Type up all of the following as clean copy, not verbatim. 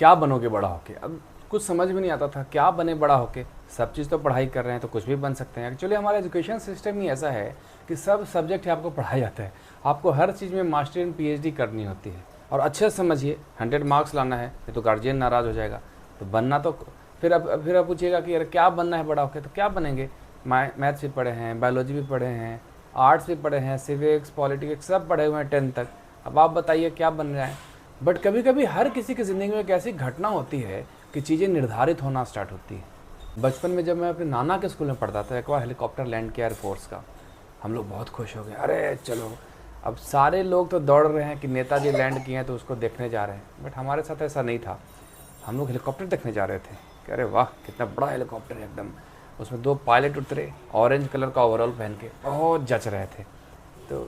क्या बनोगे बड़ा होके। अब कुछ समझ में नहीं आता था क्या बने बड़ा होके। सब चीज़ तो पढ़ाई कर रहे हैं तो कुछ भी बन सकते हैं। एक्चुअली हमारा एजुकेशन सिस्टम ही ऐसा है कि सब सब्जेक्ट ही आपको पढ़ाया जाता है। आपको हर चीज़ में मास्टर एंड पीएचडी करनी होती है। और अच्छे से समझिए, 100 मार्क्स लाना है, ये तो गार्जियन नाराज़ हो जाएगा। तो बनना तो फिर अब पूछिएगा कि यार क्या बनना है बड़ा होके, तो क्या बनेंगे। मैथ्स भी पढ़े हैं, बायोलॉजी भी पढ़े हैं, आर्ट्स भी पढ़े हैं, सिविक्स, पॉलिटिक्स सब पढ़े हुए हैं 10 तक। अब आप बताइए क्या बन रहा है। बट कभी कभी हर किसी की ज़िंदगी में एक ऐसी घटना होती है कि चीज़ें निर्धारित होना स्टार्ट होती है। बचपन में जब मैं अपने नाना के स्कूल में पढ़ता था, एक बार हेलीकॉप्टर लैंड किया एयरफोर्स का। हम लोग बहुत खुश हो गए, अरे चलो। अब सारे लोग तो दौड़ रहे हैं कि नेताजी लैंड किए हैं तो उसको देखने जा रहे हैं, बट हमारे साथ ऐसा नहीं था। हम लोग हेलीकॉप्टर देखने जा रहे थे कि अरे वाह कितना बड़ा हेलीकॉप्टर है एकदम। उसमें 2 पायलट उतरे, ऑरेंज कलर का ओवरऑल पहन के, बहुत जच रहे थे। तो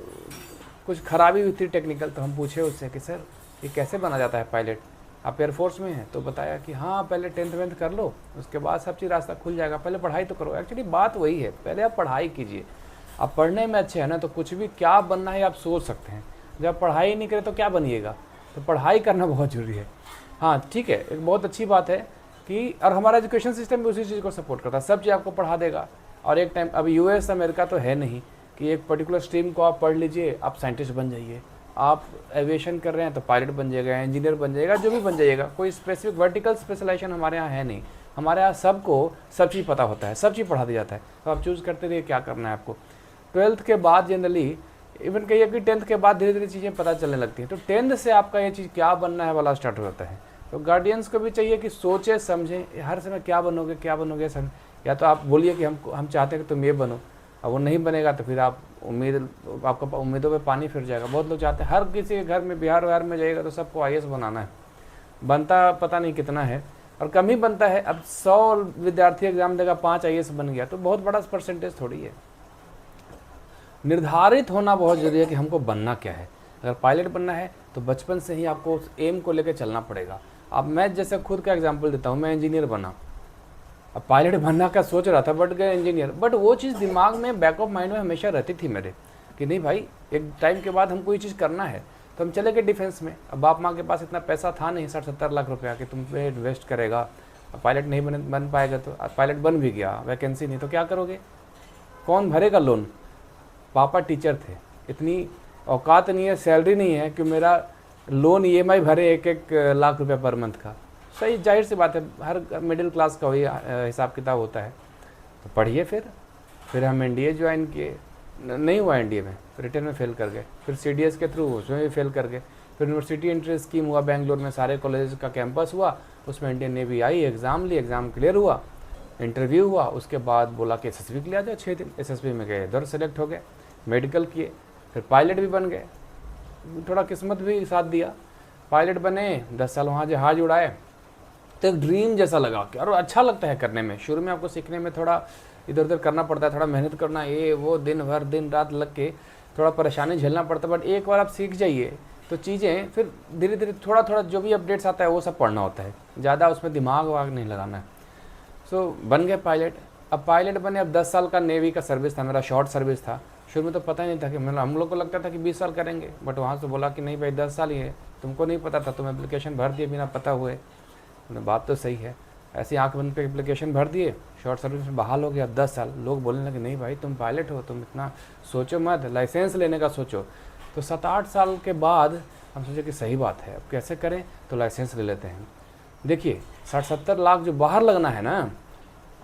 कुछ खराबी हुई थी टेक्निकल, तो हम पूछे उससे कि सर ये कैसे बना जाता है पायलट, आप एयरफोर्स में हैं। तो बताया कि हाँ पहले 10th 12th कर लो, उसके बाद सब चीज़ रास्ता खुल जाएगा, पहले पढ़ाई तो करो। एक्चुअली बात वही है, पहले आप पढ़ाई कीजिए। आप पढ़ने में अच्छे हैं ना, तो कुछ भी क्या बनना है आप सोच सकते हैं। जब पढ़ाई नहीं करें तो क्या बनिएगा। तो पढ़ाई करना बहुत ज़रूरी है। हाँ ठीक है, एक बहुत अच्छी बात है कि और हमारा एजुकेशन सिस्टम भी उसी चीज़ को सपोर्ट करता है, सब चीज़ आपको पढ़ा देगा। और एक टाइम, अब यूएस अमेरिका तो है नहीं कि एक पर्टिकुलर स्ट्रीम को आप पढ़ लीजिए आप साइंटिस्ट बन जाइए। आप एविएशन कर रहे हैं तो पायलट बन जाएगा, इंजीनियर बन जाएगा, जो भी बन जाइएगा। कोई स्पेसिफिक वर्टिकल स्पेशलाइजेशन हमारे यहाँ है नहीं। हमारे यहाँ सबको सब चीज़ पता होता है, सब चीज़ पढ़ा दिया जाता है। तो आप चूज़ करते रहिए क्या करना है आपको। 12th के बाद जनरली, इवन कहिए कि 10th के बाद धीरे धीरे चीज़ें पता चलने लगती हैं। तो 10th से आपका ये चीज़ क्या बनना है वाला स्टार्ट हो जाता है। तो गार्डियंस को भी चाहिए कि सोचे समझें, हर समय क्या बनोगे क्या बनोगे समझ। या तो आप बोलिए कि हम चाहते हैं कि तुम ये बनो, अब वो नहीं बनेगा तो फिर आप आपका उम्मीदों पे पानी फिर जाएगा। बहुत लोग चाहते हैं, हर किसी के घर में बिहार में जाइएगा तो सबको आईएएस बनाना है, बनता पता नहीं कितना है और कम ही बनता है। अब 100 विद्यार्थी एग्जाम देगा, 5 आईएएस बन गया तो बहुत बड़ा परसेंटेज थोड़ी है। निर्धारित होना बहुत ज़रूरी है कि हमको बनना क्या है। अगर पायलट बनना है तो बचपन से ही आपको उस एम को लेकर चलना पड़ेगा। अब मैं जैसे खुद का एग्जाम्पल देता हूँ, मैं इंजीनियर बना। अब पायलट बनना का सोच रहा था बट गए इंजीनियर। बट वो चीज़ दिमाग में बैक ऑफ माइंड में हमेशा रहती थी मेरे कि नहीं भाई, एक टाइम के बाद हमको ये चीज़ करना है। तो हम चले गए डिफेंस में। अब बाप माँ के पास इतना पैसा था नहीं 60-70 लाख रुपया कि तुम पे इन्वेस्ट करेगा। पायलट नहीं बन पाएगा। तो पायलट बन भी गया, वैकेंसी नहीं, तो क्या करोगे, कौन भरेगा लोन। पापा टीचर थे, इतनी औकात नहीं है, सैलरी नहीं है कि मेरा लोन ईएमआई भरे 1-1 लाख रुपया पर मंथ का। सही, जाहिर सी बात है, हर मिडिल क्लास का वही हिसाब किताब होता है। तो पढ़िए। फिर हम एनडीए ज्वाइन किए, नहीं हुआ एनडीए में, रिटर्न में फेल कर गए। फिर सीडीएस के थ्रू उसमें भी फेल कर गए। फिर यूनिवर्सिटी एंट्री स्कीम हुआ बेंगलोर में, सारे कॉलेज का कैंपस हुआ, उसमें इंडियन नेवी आई, एग्ज़ाम ली, एग्ज़ाम क्लियर हुआ, इंटरव्यू हुआ। उसके बाद बोला कि एसएसबी के लिए आ जाओ 6 दिन। एसएसबी में गए, इधर सेलेक्ट हो गए, मेडिकल किए, फिर पायलट भी बन गए। थोड़ा किस्मत भी साथ दिया, पायलट बने, 10 साल वहाँ जहाज उड़ाए। तो एक ड्रीम जैसा लगा कि और अच्छा लगता है करने में। शुरू में आपको सीखने में थोड़ा इधर उधर करना पड़ता है, थोड़ा मेहनत करना, ये वो दिन भर दिन रात लग के थोड़ा परेशानी झेलना पड़ता है। बट एक बार आप सीख जाइए तो चीज़ें फिर धीरे धीरे थोड़ा थोड़ा जो भी अपडेट्स आता है वो सब पढ़ना होता है, ज़्यादा उसमें दिमाग वाग नहीं लगाना है। सो बन गए पायलट। अब पायलट बने, अब 10 साल का नेवी का सर्विस था मेरा, शॉर्ट सर्विस था। शुरू में तो पता ही नहीं था कि मतलब हम लोग को लगता था कि 20 साल करेंगे, बट वहाँ से बोला कि नहीं भाई 10 साल ही है। तुमको नहीं पता था, तुम एप्लीकेशन भर दिए बिना पता हुए। बात तो सही है। ऐसी आंख बंद पे एप्लीकेशन भर दिए, शॉर्ट सर्विस में बहाल हो गया। 10 साल लोग बोलने लगे नहीं भाई तुम पायलट हो, तुम इतना सोचो मत, लाइसेंस लेने का सोचो। तो 7-8 साल के बाद हम सोचे कि सही बात है, अब कैसे करें, तो लाइसेंस ले लेते हैं। देखिए 60-70 लाख जो बाहर लगना है ना,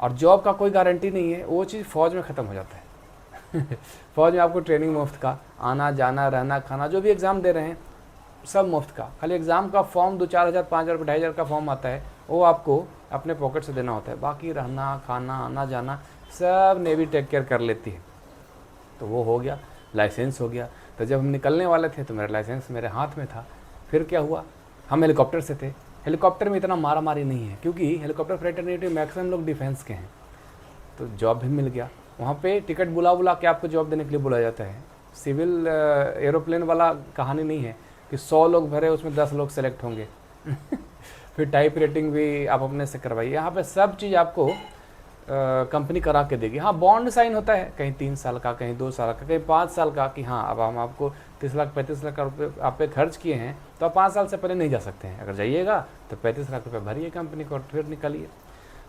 और जॉब का कोई गारंटी नहीं है, वो चीज़ फ़ौज में ख़त्म हो जाता है। फ़ौज में आपको ट्रेनिंग मुफ्त का, आना जाना रहना खाना, जो भी एग्ज़ाम दे रहे हैं सब मुफ्त का। खाली एग्ज़ाम का फॉर्म 2-4 हज़ार 5 हज़ार 2,500 हज़ार का फॉर्म आता है, वो आपको अपने पॉकेट से देना होता है। बाकी रहना खाना आना जाना सब नेवी टेक केयर कर लेती है। तो वो हो गया, लाइसेंस हो गया। तो जब हम निकलने वाले थे तो मेरा लाइसेंस मेरे हाथ में था। फिर क्या हुआ, हम हेलीकॉप्टर से थे। हेलीकॉप्टर में इतना मारा मारी नहीं है क्योंकि हेलीकॉप्टर फ्रेटर्निटी मैक्सिमम लोग डिफेंस के हैं। तो जॉब भी मिल गया वहाँ पे। टिकट बुला के आपको जॉब देने के लिए बुलाया जाता है। सिविल एरोप्लेन वाला कहानी नहीं है कि 100 लोग भरे उसमें 10 लोग सेलेक्ट होंगे। फिर टाइप रेटिंग भी आप अपने से करवाइए। यहाँ पे सब चीज़ आपको कंपनी करा के देगी। हाँ, बॉन्ड साइन होता है, कहीं 3 साल का, कहीं 2 साल का, कहीं 5 साल का, कि हाँ अब हम आपको 30 लाख 35 लाख रुपये आप पे खर्च किए हैं, तो आप 5 साल से पहले नहीं जा सकते हैं। अगर जाइएगा तो 35 लाख रुपये भरिए कंपनी को और फिर निकलिए।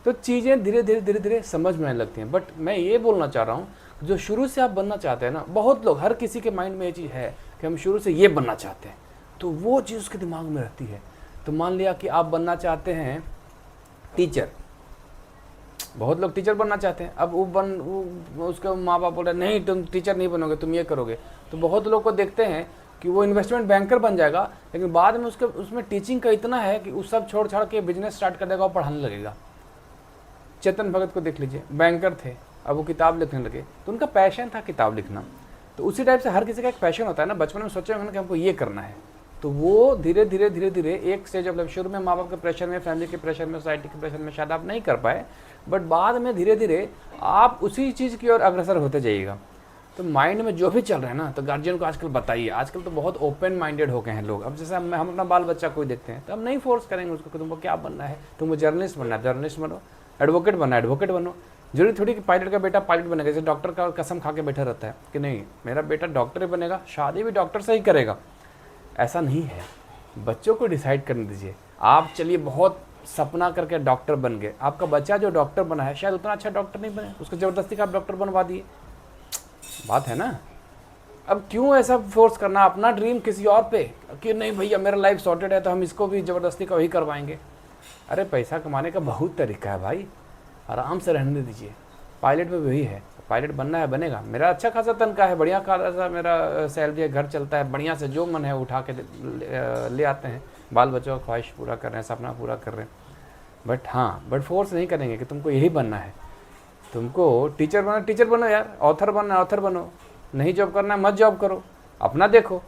तो चीज़ें धीरे धीरे समझ में आने लगती हैं। बट मैं ये बोलना चाह रहा हूँ, जो शुरू से आप बनना चाहते हैं ना, बहुत लोग, हर किसी के माइंड में ये चीज़ है कि हम शुरू से ये बनना चाहते हैं, तो वो चीज़ उसके दिमाग में रहती है। तो मान लिया कि आप बनना चाहते हैं टीचर, बहुत लोग टीचर बनना चाहते हैं। अब उसके माँ बाप बोल रहे हैं नहीं तुम टीचर नहीं बनोगे, तुम ये करोगे। तो बहुत लोग को देखते हैं कि वो इन्वेस्टमेंट बैंकर बन जाएगा, लेकिन बाद में उसमें टीचिंग का इतना है कि उस सब छोड़ छाड़ के बिजनेस स्टार्ट कर देगा और पढ़ाने लगेगा। चेतन भगत को देख लीजिए, बैंकर थे, अब वो किताब लिखने लगे, तो उनका पैशन था किताब लिखना। तो उसी टाइप से हर किसी का एक पैशन होता है ना, बचपन में सोचे होंगे कि हमको ये करना है, तो वो धीरे धीरे एक स्टेज मतलब शुरू में माँ बाप के प्रेशर में, फैमिली के प्रेशर में, सोसाइटी के प्रेशर में शायद आप नहीं कर पाए, बट बाद में धीरे धीरे आप उसी चीज़ की ओर अग्रसर होते जाइएगा। तो माइंड में जो भी चल रहा है ना, तो गार्जियन को आजकल बताइए। आजकल तो बहुत ओपन माइंडेड हो गए हैं लोग। अब जैसे हम अपना बाल बच्चा कोई देखते हैं तो हम नहीं फोर्स करेंगे उसको कि तुमको क्या बनना है, तुमको जर्नलिस्ट बनना है जर्नलिस्ट बनो, एडवोकेट बनना है एडवोकेट बनो। जरूरी थोड़ी कि पायलट का बेटा पायलट बनेगा, जैसे डॉक्टर का कसम खा के बैठा रहता है कि नहीं मेरा बेटा डॉक्टर ही बनेगा, शादी भी डॉक्टर से ही करेगा, ऐसा नहीं है। बच्चों को डिसाइड करने दीजिए। आप चलिए बहुत सपना करके डॉक्टर बन गए, आपका बच्चा जो डॉक्टर बना है शायद उतना अच्छा डॉक्टर नहीं बने, उसको ज़बरदस्ती का आप डॉक्टर बनवा दिए, बात है ना। अब क्यों ऐसा फोर्स करना अपना ड्रीम किसी और पे कि नहीं भैया मेरा लाइफ सॉर्टेड है तो हम इसको भी ज़बरदस्ती का वही करवाएंगे। अरे पैसा कमाने का बहुत तरीका है भाई, आराम से रहने दीजिए। पायलट में भी वही है, पायलट बनना है बनेगा। मेरा अच्छा खासा तनख्वाह है, बढ़िया खासा मेरा सैलरी है, घर चलता है बढ़िया से, जो मन है उठा के ले आते हैं, बाल बच्चों का ख्वाहिश पूरा कर रहे हैं, सपना पूरा कर रहे हैं। बट फोर्स नहीं करेंगे कि तुमको यही बनना है, तुमको टीचर बनो यार, ऑथर बनना है ऑथर बनो, नहीं जॉब करना है मत जॉब करो, अपना देखो।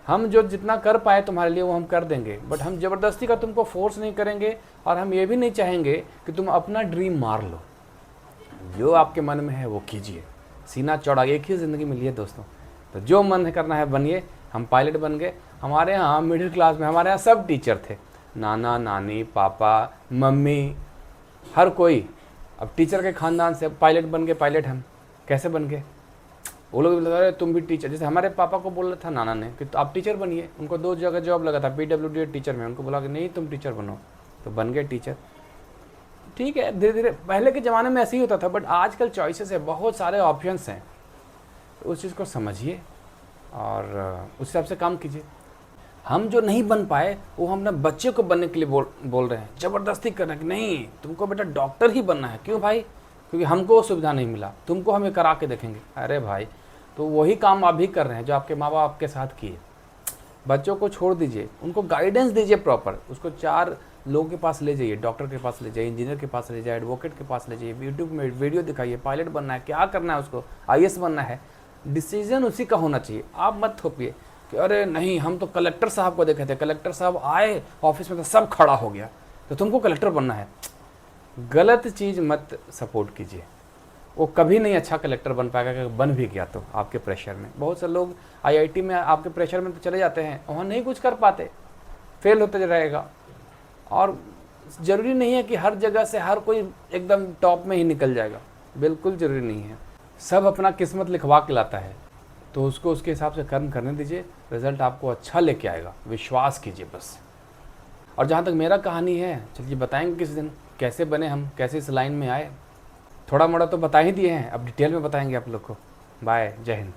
हम जो जितना कर पाए तुम्हारे लिए वो हम कर देंगे, बट हम ज़बरदस्ती का तुमको फोर्स नहीं करेंगे। और हम ये भी नहीं चाहेंगे कि तुम अपना ड्रीम मार लो। जो आपके मन में है वो कीजिए, सीना चौड़ा, एक ही ज़िंदगी मिली है दोस्तों, तो जो मन करना है बनिए। हम पायलट बन गए, हमारे यहाँ मिडिल क्लास में हमारे यहाँ सब टीचर थे, नाना नानी पापा मम्मी हर कोई। अब टीचर के ख़ानदान से पायलट बन गए। पायलट हम कैसे बन गए, वो लोग बता रहे तुम भी टीचर। जैसे हमारे पापा को बोल रहा था नाना ने कि तो आप टीचर बनिए, उनको 2 जगह जॉब लगा था, PWD टीचर में, उनको बोला कि नहीं तुम टीचर बनो, तो बन गए टीचर। ठीक है, धीरे धीरे पहले के ज़माने में ऐसे ही होता था, बट आजकल चॉइसेस है, बहुत सारे ऑप्शंस हैं, तो उस चीज़ को समझिए और उस हिसाब से काम कीजिए। हम जो नहीं बन पाए वो हम अपने बच्चे को बनने के लिए बोल रहे हैं, ज़बरदस्ती कर रहे हैं कि नहीं तुमको बेटा डॉक्टर ही बनना है। क्यों भाई? क्योंकि हमको वो सुविधा नहीं मिला, तुमको हमें करा के देखेंगे। अरे भाई, तो वही काम आप भी कर रहे हैं जो आपके माँ बाप आपके साथ किए। बच्चों को छोड़ दीजिए, उनको गाइडेंस दीजिए प्रॉपर, उसको 4 लोगों के पास ले जाइए, डॉक्टर के पास ले जाइए, इंजीनियर के पास ले जाइए, एडवोकेट के पास ले जाइए, यूट्यूब में वीडियो दिखाइए, पायलट बनना है क्या करना है, उसको IAS बनना है, डिसीजन उसी का होना चाहिए। आप मत थोपिए कि अरे नहीं हम तो कलेक्टर साहब को देखे थे, कलेक्टर साहब आए ऑफिस में तो सब खड़ा हो गया, तो तुमको कलेक्टर बनना है। गलत चीज़ मत सपोर्ट कीजिए, वो कभी नहीं अच्छा कलेक्टर बन पाएगा। अगर बन भी गया तो आपके प्रेशर में, बहुत से लोग IIT में आपके प्रेशर में तो चले जाते हैं, वहाँ नहीं कुछ कर पाते, फेल होते रहेगा। और ज़रूरी नहीं है कि हर जगह से हर कोई एकदम टॉप में ही निकल जाएगा, बिल्कुल ज़रूरी नहीं है। सब अपना किस्मत लिखवा के लाता है, तो उसको उसके हिसाब से कर्म करने दीजिए, रिजल्ट आपको अच्छा लेके आएगा, विश्वास कीजिए बस। और जहाँ तक मेरा कहानी है, चलिए बताएंगे किस दिन कैसे बने हम, कैसे इस लाइन में आए। थोड़ा मोड़ा तो बता ही दिए हैं, अब डिटेल में बताएंगे आप लोग को। बाय, जय हिंद।